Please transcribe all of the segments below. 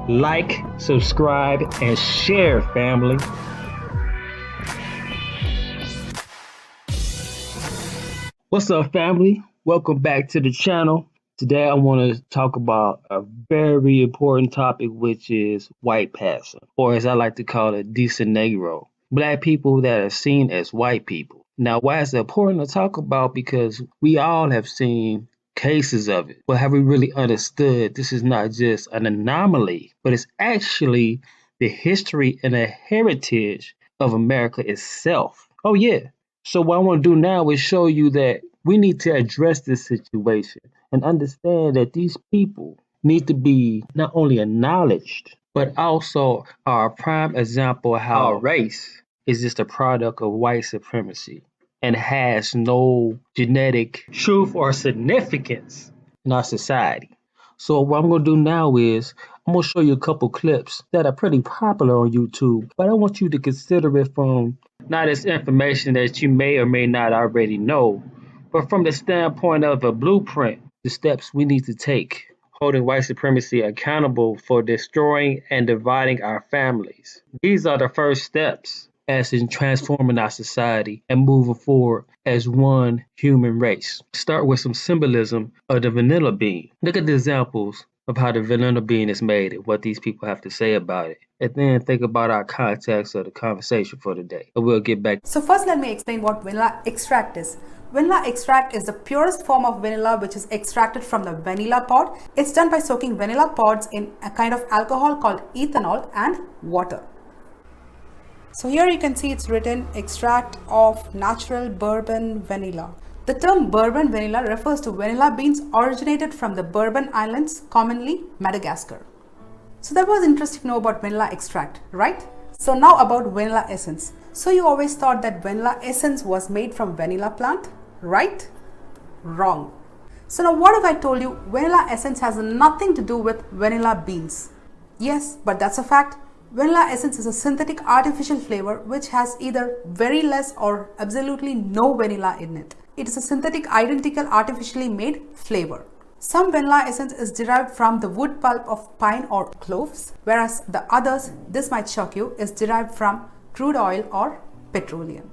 Like, subscribe, and share, family. What's up, family? Welcome back to the channel. Today, I want to talk about a very important topic, which is white passing, or as I like to call it, Descenegro. Black people that are seen as white people. Now, why is it important to talk about? Because we all have seen cases of it, but have we really understood this is not just an anomaly, but it's actually the history and the heritage of America itself? Oh, yeah. So what I want to do now is show you that we need to address this situation and understand that these people need to be not only acknowledged, but also are a prime example of how race is just a product of white supremacy and has no genetic truth or significance in our society. So what I'm going to do now is I'm going to show you a couple clips that are pretty popular on YouTube, but I want you to consider it from not as information that you may or may not already know, but from the standpoint of a blueprint, the steps we need to take, holding white supremacy accountable for destroying and dividing our families. These are the first steps as in transforming our society and moving forward as one human race. Start with some symbolism of the vanilla bean. Look at the examples of how the vanilla bean is made and what these people have to say about it. And then think about our context of the conversation for today. And we'll get back. So first let me explain what vanilla extract is. Vanilla extract is the purest form of vanilla which is extracted from the vanilla pod. It's done by soaking vanilla pods in a kind of alcohol called ethanol and water. So here you can see it's written extract of natural bourbon vanilla. The term bourbon vanilla refers to vanilla beans originated from the Bourbon Islands, commonly Madagascar. So that was interesting to know about vanilla extract, right? So now about vanilla essence. So you always thought that vanilla essence was made from vanilla plant, right? Wrong. So now what if I told you vanilla essence has nothing to do with vanilla beans? Yes, but that's a fact. Vanilla essence is a synthetic artificial flavor which has either very less or absolutely no vanilla in it. It is a synthetic identical artificially made flavor. Some vanilla essence is derived from the wood pulp of pine or cloves, whereas the others, this might shock you, is derived from crude oil or petroleum.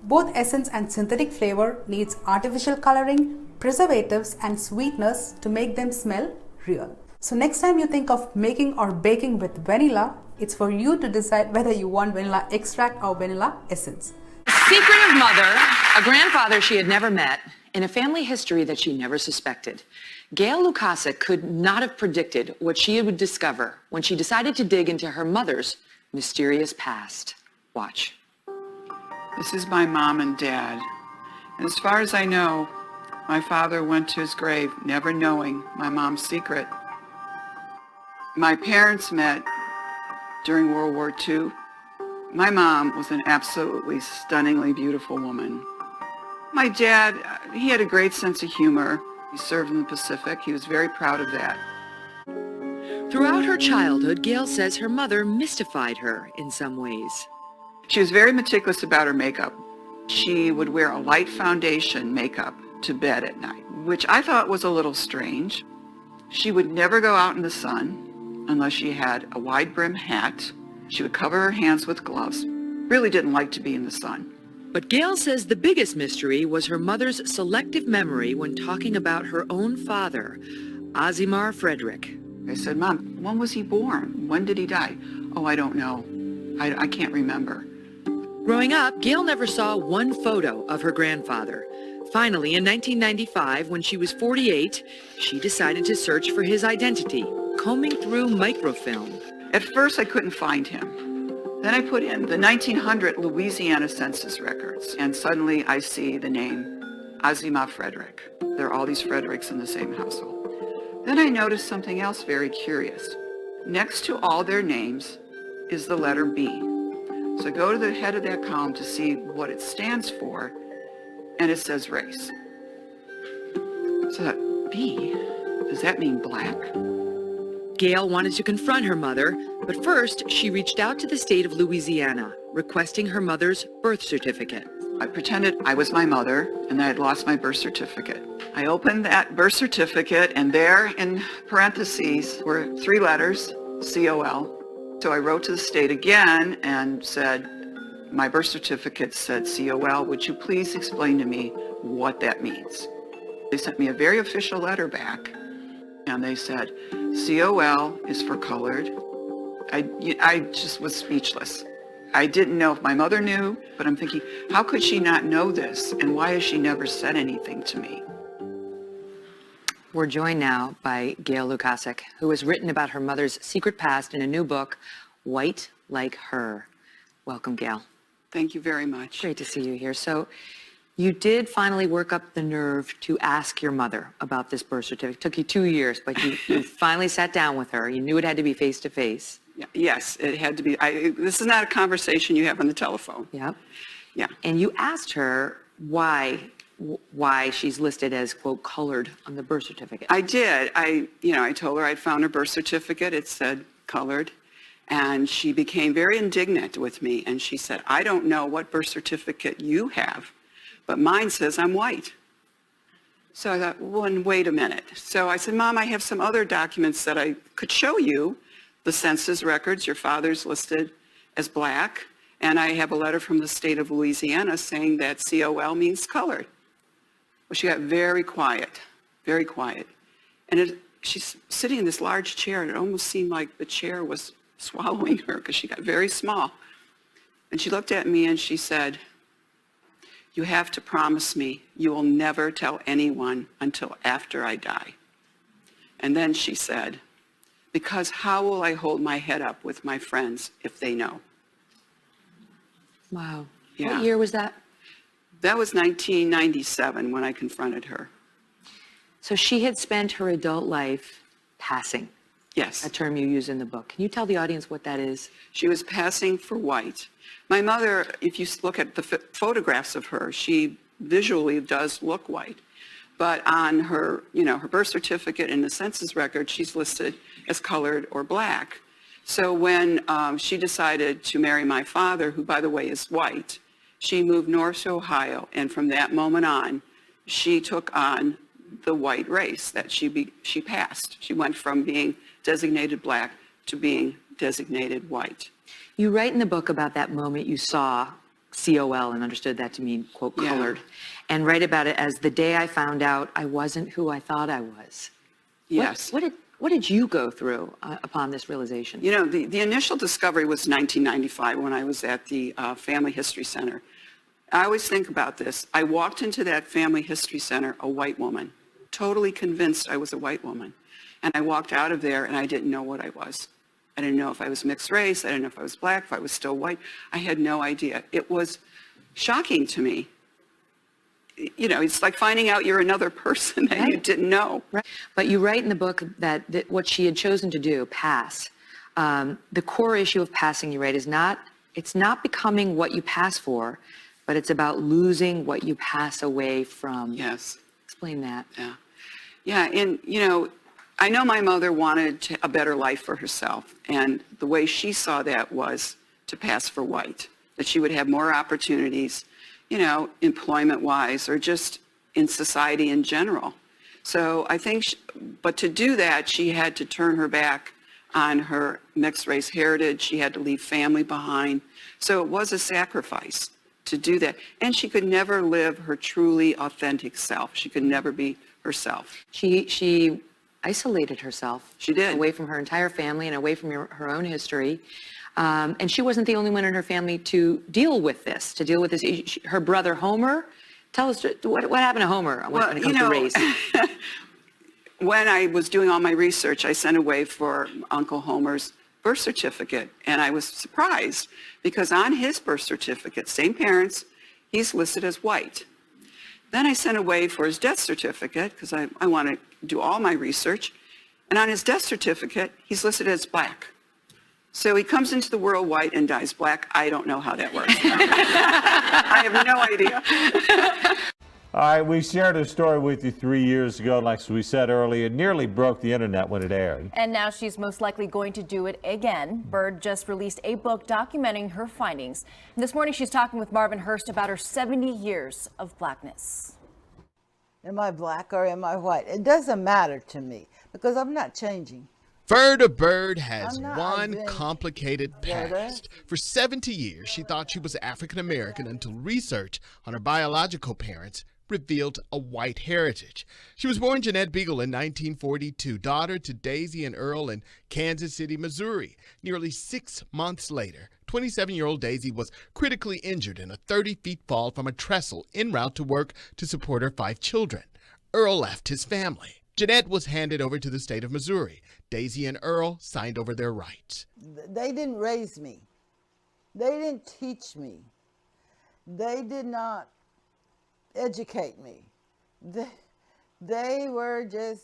Both essence and synthetic flavor needs artificial coloring, preservatives and sweeteners to make them smell real. So next time you think of making or baking with vanilla, it's for you to decide whether you want vanilla extract or vanilla essence. Secret of mother, a grandfather she had never met, and a family history that she never suspected. Gail Lucasa could not have predicted what she would discover when she decided to dig into her mother's mysterious past. Watch. This is my mom and dad. And as far as I know, my father went to his grave never knowing my mom's secret. My parents met during World War II. My mom was an absolutely stunningly beautiful woman. My dad, he had a great sense of humor. He served in the Pacific. He was very proud of that. Throughout her childhood, Gail says her mother mystified her in some ways. She was very meticulous about her makeup. She would wear a light foundation makeup to bed at night, which I thought was a little strange. She would never go out in the sun unless she had a wide brim hat. She would cover her hands with gloves. Really didn't like to be in the sun. But Gail says the biggest mystery was her mother's selective memory when talking about her own father, Azimar Frederick. I said, Mom, when was he born? When did he die? Oh, I don't know. I can't remember. Growing up, Gail never saw one photo of her grandfather. Finally, in 1995, when she was 48, she decided to search for his identity, combing through microfilm. At first, I couldn't find him. Then I put in the 1900 Louisiana census records, and suddenly I see the name Azimar Frederick. There are all these Fredericks in the same household. Then I noticed something else very curious. Next to all their names is the letter B. So I go to the head of that column to see what it stands for, and it says race. So I thought, B? Does that mean black? Gail wanted to confront her mother, but first she reached out to the state of Louisiana, requesting her mother's birth certificate. I pretended I was my mother and that I'd lost my birth certificate. I opened that birth certificate and there in parentheses were 3 letters, COL. So I wrote to the state again and said, my birth certificate said COL. Would you please explain to me what that means? They sent me a very official letter back and they said, COL is for colored. I just was speechless. I didn't know if my mother knew, but I'm thinking, how could she not know this? And why has she never said anything to me? We're joined now by Gail Lukasik, who has written about her mother's secret past in a new book, White Like Her. Welcome, Gail. Thank you very much. Great to see you here. So you did finally work up the nerve to ask your mother about this birth certificate. It took you 2 years, but you finally sat down with her. You knew it had to be face to face. Yes, it had to be. This is not a conversation you have on the telephone. Yep. Yeah. And you asked her why she's listed as, quote, colored on the birth certificate. I did. I told her I'd found her birth certificate. It said colored. And she became very indignant with me. And she said, I don't know what birth certificate you have, but mine says I'm white. So I thought, well, wait a minute. So I said, Mom, I have some other documents that I could show you. The census records, your father's listed as black, and I have a letter from the state of Louisiana saying that COL means colored. Well, she got very quiet, very quiet. And she's sitting in this large chair, and it almost seemed like the chair was swallowing her because she got very small. And she looked at me and she said, you have to promise me you will never tell anyone until after I die. And then she said, because how will I hold my head up with my friends if they know? Wow. Yeah. What year was that? That was 1997 when I confronted her. So she had spent her adult life passing, Yes. a term you use in the book. Can you tell the audience what that is? She was passing for white. My mother, if you look at the photographs of her, she visually does look white. But on her, her birth certificate and the census record, she's listed as colored or black. So when she decided to marry my father, who, by the way, is white, she moved north to Ohio. And from that moment on, she took on the white race that she passed. She went from being designated black to being designated white. You write in the book about that moment you saw COL and understood that to mean, quote, colored, and write about it as the day I found out I wasn't who I thought I was. Yes. What did you go through upon this realization? The initial discovery was 1995 when I was at the Family History Center. I always think about this. I walked into that Family History Center a white woman, totally convinced I was a white woman. And I walked out of there and I didn't know what I was. I didn't know if I was mixed race. I didn't know if I was black, if I was still white. I had no idea. It was shocking to me. It's like finding out you're another person that you didn't know. Right. But you write in the book that what she had chosen to do, pass, the core issue of passing, you write, it's not becoming what you pass for, but it's about losing what you pass away from. Yes. Explain that. Yeah. Yeah, and, I know my mother wanted a better life for herself, and the way she saw that was to pass for white, that she would have more opportunities, employment-wise or just in society in general. So I think, but to do that, she had to turn her back on her mixed-race heritage. She had to leave family behind. So it was a sacrifice to do that. And she could never live her truly authentic self. She could never be herself. She isolated herself. She did. Away from her entire family and away from her own history. And she wasn't the only one in her family to deal with this. Her brother Homer, tell us, what happened to Homer when it comes to race? When I was doing all my research, I sent away for Uncle Homer's birth certificate. And I was surprised because on his birth certificate, same parents, he's listed as white. Then I sent away for his death certificate because I want to do all my research. And on his death certificate, he's listed as black. So he comes into the world white and dies black. I don't know how that works. I have no idea. All right, we shared a story with you 3 years ago. Like we said earlier, it nearly broke the internet when it aired. And now she's most likely going to do it again. Bird just released a book documenting her findings. And this morning she's talking with Marvin Hurst about her 70 years of blackness. Am I black or am I white? It doesn't matter to me because I'm not changing. Verda Bird has one complicated past. For 70 years, she thought she was African American until research on her biological parents revealed a white heritage. She was born Jeanette Beagle in 1942, daughter to Daisy and Earl in Kansas City, Missouri. Nearly 6 months later, 27-year-old Daisy was critically injured in a 30-feet fall from a trestle en route to work to support her 5 children. Earl left his family. Jeanette was handed over to the state of Missouri. Daisy and Earl signed over their rights. They didn't raise me. They didn't teach me. They did not educate me. They were just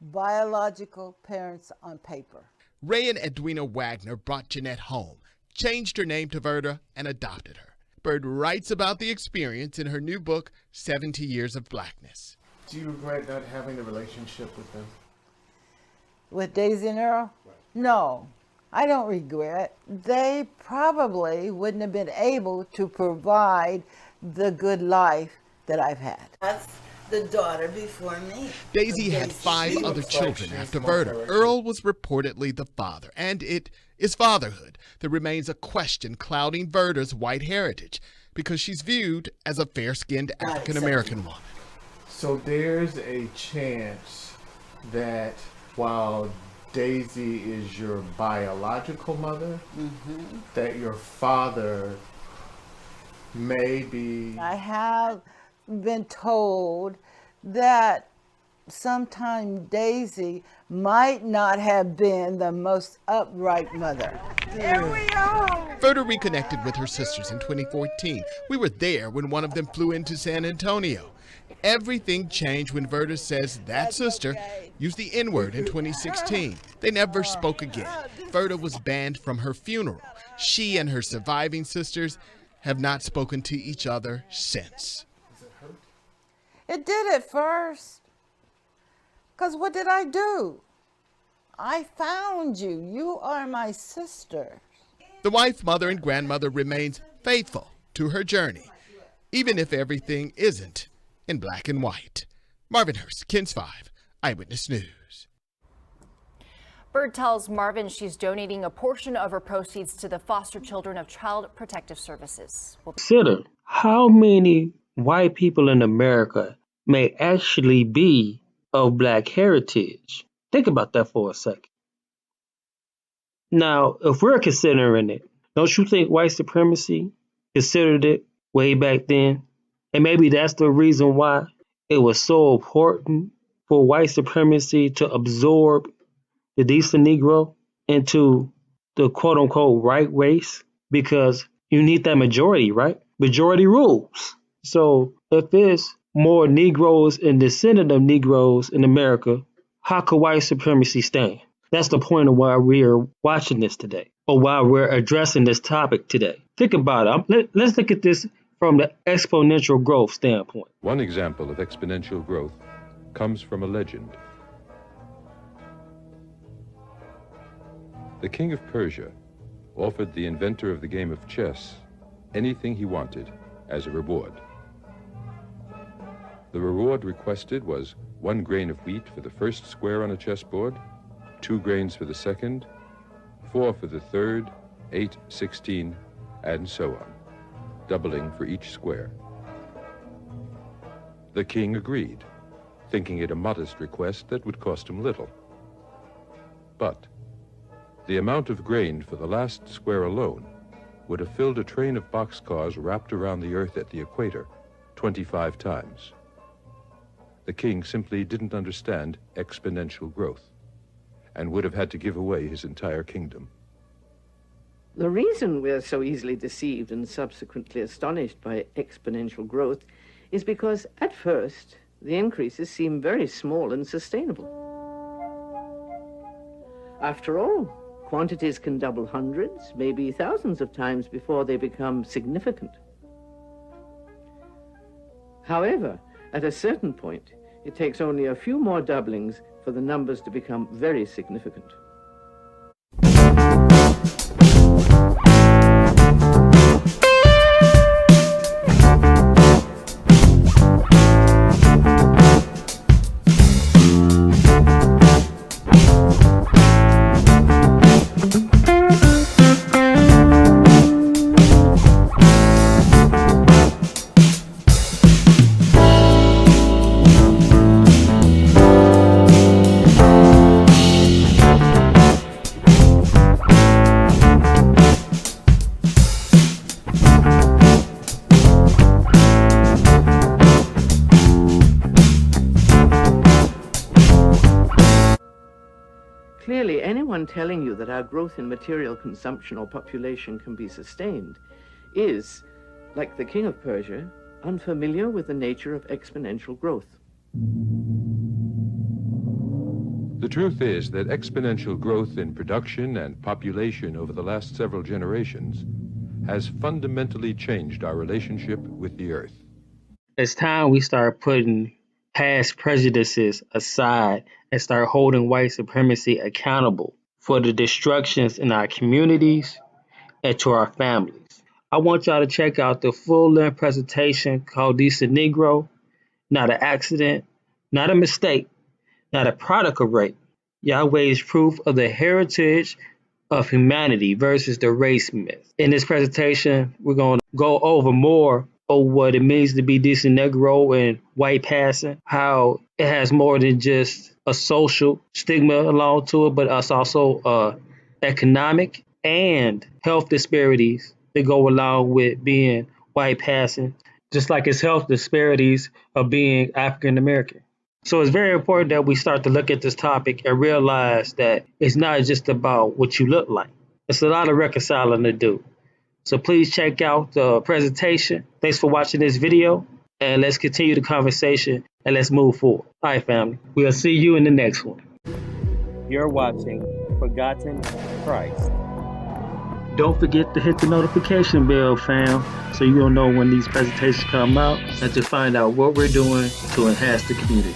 biological parents on paper. Ray and Edwina Wagner brought Jeanette home, changed her name to Verda, and adopted her. Bird writes about the experience in her new book, 70 Years of Blackness. Do you regret not having a relationship with them? With Daisy and Earl? Right. No, I don't regret. They probably wouldn't have been able to provide the good life that I've had. That's the daughter before me. Daisy had 5 other children after Verda. Earl was reportedly the father, and it is fatherhood that remains a question clouding Verda's white heritage because she's viewed as a fair-skinned African-American woman. So there's a chance that while Daisy is your biological mother, that your father may be... I have been told that sometime Daisy might not have been the most upright mother. Here we are! Verda reconnected with her sisters in 2014. We were there when one of them flew into San Antonio. Everything changed when Verda says that sister used the N-word in 2016. They never spoke again. Verda was banned from her funeral. She and her surviving sisters have not spoken to each other since. Does it hurt? It did at first. Because what did I do? I found you. You are my sister. The wife, mother, and grandmother remains faithful to her journey, even if everything isn't in black and white. Marvin Hurst, KENS 5, Eyewitness News. Bird tells Marvin she's donating a portion of her proceeds to the foster children of Child Protective Services. Consider how many white people in America may actually be of black heritage. Think about that for a second. Now, if we're considering it, don't you think white supremacy considered it way back then? And maybe that's the reason why it was so important for white supremacy to absorb the Descenegro into the quote-unquote right race, because you need that majority, right? Majority rules. So if there's more Negroes and descendant of Negroes in America, how could white supremacy stand? That's the point of why we are watching this today, or why we're addressing this topic today. Think about it. Let's look at this from the exponential growth standpoint. One example of exponential growth comes from a legend. The king of Persia offered the inventor of the game of chess anything he wanted as a reward. The reward requested was 1 grain of wheat for the first square on a chessboard, 2 grains for the second, 4 for the third, 8, 16, and so on, doubling for each square. The king agreed, thinking it a modest request that would cost him little. But the amount of grain for the last square alone would have filled a train of boxcars wrapped around the earth at the equator 25 times. The king simply didn't understand exponential growth and would have had to give away his entire kingdom. The reason we're so easily deceived and subsequently astonished by exponential growth is because at first the increases seem very small and sustainable. After all, quantities can double hundreds, maybe thousands of times before they become significant. However, At a certain point, it takes only a few more doublings for the numbers to become very significant. Clearly, anyone telling you that our growth in material consumption or population can be sustained is, like the king of Persia, unfamiliar with the nature of exponential growth. The truth is that exponential growth in production and population over the last several generations has fundamentally changed our relationship with the earth. It's time we start putting past prejudices aside and start holding white supremacy accountable for the destructions in our communities and to our families. I want y'all to check out the full-length presentation called Descenegro, not an accident, not a mistake, not a product of rape. Yahweh's proof of the heritage of humanity versus the race myth. In this presentation, we're going to go over more of what it means to be Descenegro and white passing, how it has more than just a social stigma along to it, but it's also economic and health disparities that go along with being white passing, just like it's health disparities of being African American. So it's very important that we start to look at this topic and realize that it's not just about what you look like. It's a lot of reconciling to do. So please check out the presentation. Thanks for watching this video, and let's continue the conversation and let's move forward. All right, family. We'll see you in the next one. You're watching Forgotten Christ. Don't forget to hit the notification bell, fam, so you'll know when these presentations come out and to find out what we're doing to enhance the community.